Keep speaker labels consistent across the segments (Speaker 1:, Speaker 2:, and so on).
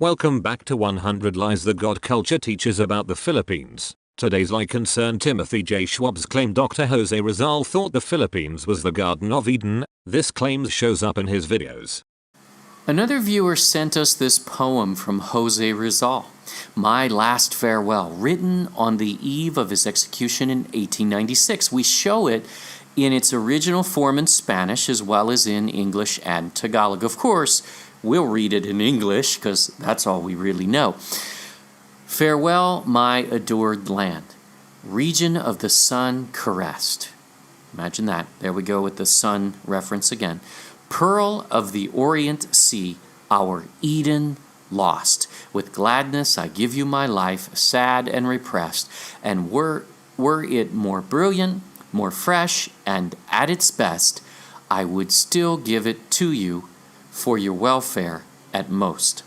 Speaker 1: Welcome back to 100 Lies the God Culture Teaches About the Philippines. Today's lie concerned Timothy Jay Schwab's claim Dr. Jose Rizal thought the Philippines was the Garden of Eden. This claim shows up in his videos.
Speaker 2: Another viewer sent us this poem from Jose Rizal, My Last Farewell, written on the eve of his execution in 1896. We show it in its original form in Spanish as well as in English and Tagalog. Of course, we'll read it in English because that's all we really know. Farewell, my adored land, region of the sun caressed. Imagine that. There we go with the sun reference again. Pearl of the Orient Sea, our Eden lost. With gladness I give you my life, sad and repressed. And were it more brilliant, more fresh, and at its best, I would still give it to you for your welfare at most.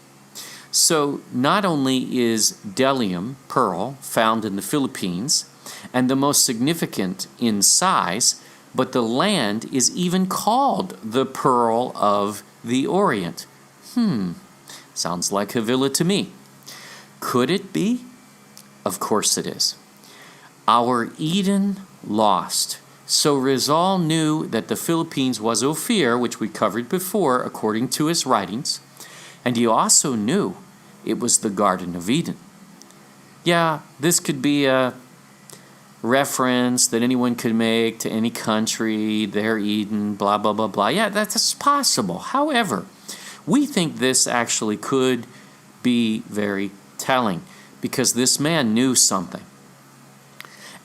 Speaker 2: So not only is bdellium, pearl, found in the Philippines, and the most significant in size, but the land is even called the Pearl of the Orient. Sounds like Havila to me. Could it be? Of course it is. Our Eden lost. So Rizal knew that the Philippines was Ophir, which we covered before, according to his writings, and he also knew it was the Garden of Eden. Yeah, this could be a reference that anyone could make to any country, their Eden, blah, blah, blah, blah. Yeah, that's possible. However, we think this actually could be very telling because this man knew something.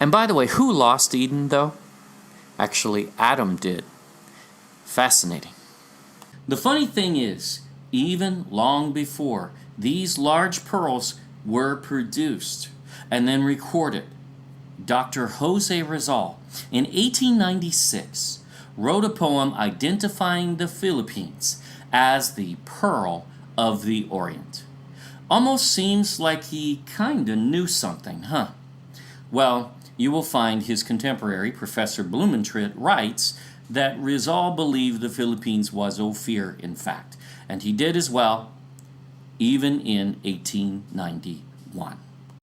Speaker 2: And by the way, who lost Eden, though? Actually, Adam did. Fascinating. The funny thing is, even long before these large pearls were produced and then recorded, Dr. Jose Rizal, in 1896, wrote a poem identifying the Philippines as the Pearl of the Orient. Almost seems like he kinda knew something, huh? Well, you will find his contemporary, Professor Blumentritt, writes that Rizal believed the Philippines was Ophir, in fact, and he did as well, even in 1891.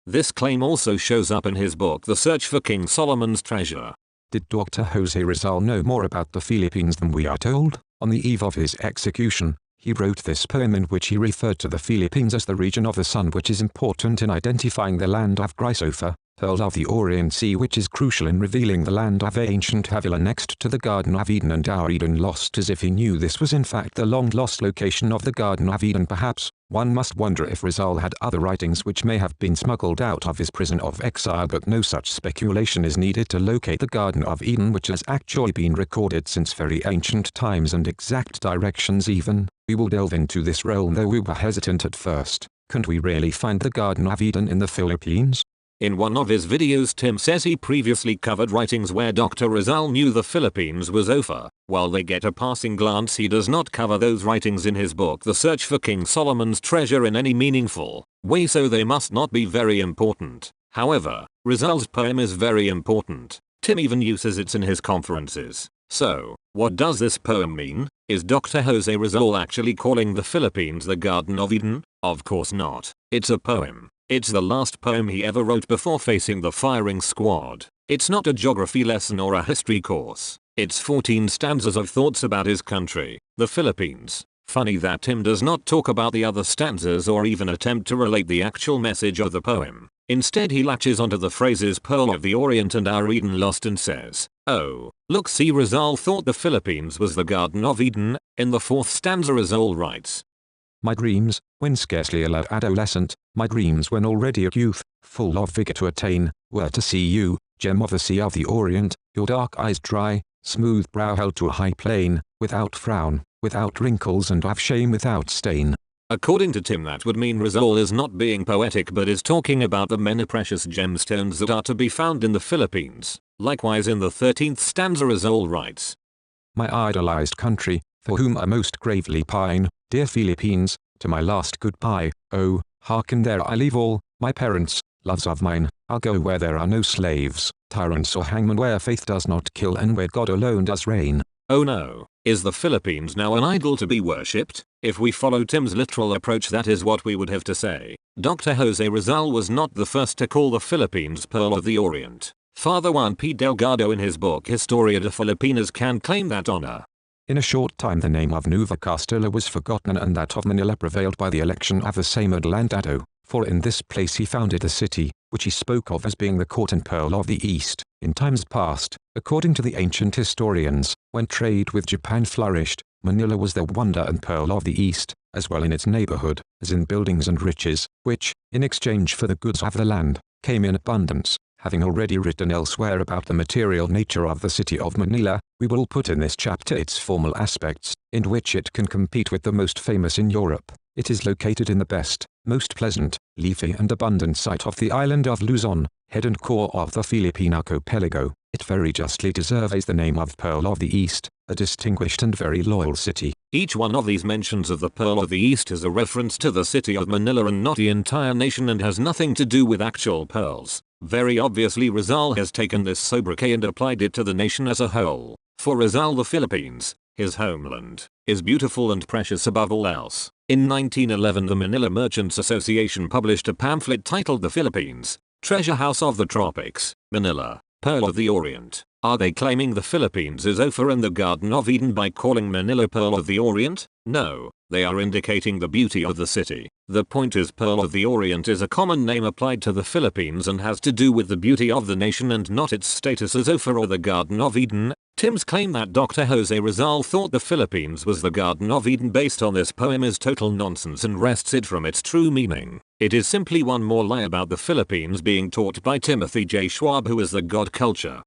Speaker 1: This claim also shows up in his book The Search for King Solomon's Treasure.
Speaker 3: Did Dr. Jose Rizal know more about the Philippines than we are told? On the eve of his execution, he wrote this poem in which he referred to the Philippines as the region of the sun, which is important in identifying the land of Chrysophor, Pearl of the Orient Sea, which is crucial in revealing the land of ancient Havila next to the Garden of Eden and our Eden lost, as if he knew this was in fact the long-lost location of the Garden of Eden. Perhaps, one must wonder if Rizal had other writings which may have been smuggled out of his prison of exile, but no such speculation is needed to locate the Garden of Eden, which has actually been recorded since very ancient times and exact directions even. We will delve into this realm, though we were hesitant at first. Couldn't we really find the Garden of Eden in the Philippines?
Speaker 1: In one of his videos, Tim says he previously covered writings where Dr. Rizal knew the Philippines was Ophir. While they get a passing glance, he does not cover those writings in his book The Search for King Solomon's Treasure in any meaningful way, so they must not be very important. However, Rizal's poem is very important. Tim even uses it in his conferences. So, what does this poem mean? Is Dr. Jose Rizal actually calling the Philippines the Garden of Eden? Of course not. It's a poem. It's the last poem he ever wrote before facing the firing squad. It's not a geography lesson or a history course. It's 14 stanzas of thoughts about his country, the Philippines. Funny that Tim does not talk about the other stanzas or even attempt to relate the actual message of the poem. Instead, he latches onto the phrases Pearl of the Orient and our Eden lost and says, "Oh, look, see, Rizal thought the Philippines was the Garden of Eden." In the fourth stanza, Rizal writes,
Speaker 3: My dreams, when scarcely a lad adolescent, my dreams when already a youth, full of vigor to attain, were to see you, gem of the Sea of the Orient, your dark eyes dry, smooth brow held to a high plane, without frown, without wrinkles and of shame without stain.
Speaker 1: According to Tim, that would mean Rizal is not being poetic but is talking about the many precious gemstones that are to be found in the Philippines. Likewise, in the 13th stanza, Rizal writes,
Speaker 3: My idolized country, for whom I most gravely pine, dear Philippines, to my last goodbye, oh, hearken, there I leave all, my parents, loves of mine, I'll go where there are no slaves, tyrants or hangmen, where faith does not kill and where God alone does reign.
Speaker 1: Oh no, is the Philippines now an idol to be worshipped? If we follow Tim's literal approach, that is what we would have to say. Dr. Jose Rizal was not the first to call the Philippines Pearl of the Orient. Father Juan P. Delgado in his book Historia de Filipinas can claim that honor.
Speaker 3: In a short time the name of Nueva Castilla was forgotten and that of Manila prevailed by the election of the same Adelandado, for in this place he founded a city, which he spoke of as being the court and pearl of the East. In times past, according to the ancient historians, when trade with Japan flourished, Manila was the wonder and pearl of the East, as well in its neighborhood, as in buildings and riches, which, in exchange for the goods of the land, came in abundance. Having already written elsewhere about the material nature of the city of Manila, we will put in this chapter its formal aspects, in which it can compete with the most famous in Europe. It is located in the best, most pleasant, leafy and abundant site of the island of Luzon, head and core of the Philippine archipelago. It very justly deserves the name of Pearl of the East, a distinguished and very loyal city.
Speaker 1: Each one of these mentions of the Pearl of the East is a reference to the city of Manila and not the entire nation, and has nothing to do with actual pearls. Very obviously Rizal has taken this sobriquet and applied it to the nation as a whole. For Rizal, the Philippines, his homeland, is beautiful and precious above all else. In 1911 the Manila Merchants Association published a pamphlet titled The Philippines, Treasure House of the Tropics, Manila, Pearl of the Orient. Are they claiming the Philippines is Ophir and the Garden of Eden by calling Manila Pearl of the Orient? No, they are indicating the beauty of the city. The point is, Pearl of the Orient is a common name applied to the Philippines and has to do with the beauty of the nation and not its status as Ophir or the Garden of Eden. Tim's claim that Dr. Jose Rizal thought the Philippines was the Garden of Eden based on this poem is total nonsense and wrests it from its true meaning. It is simply one more lie about the Philippines being taught by Timothy Jay Schwab, who is the God culture.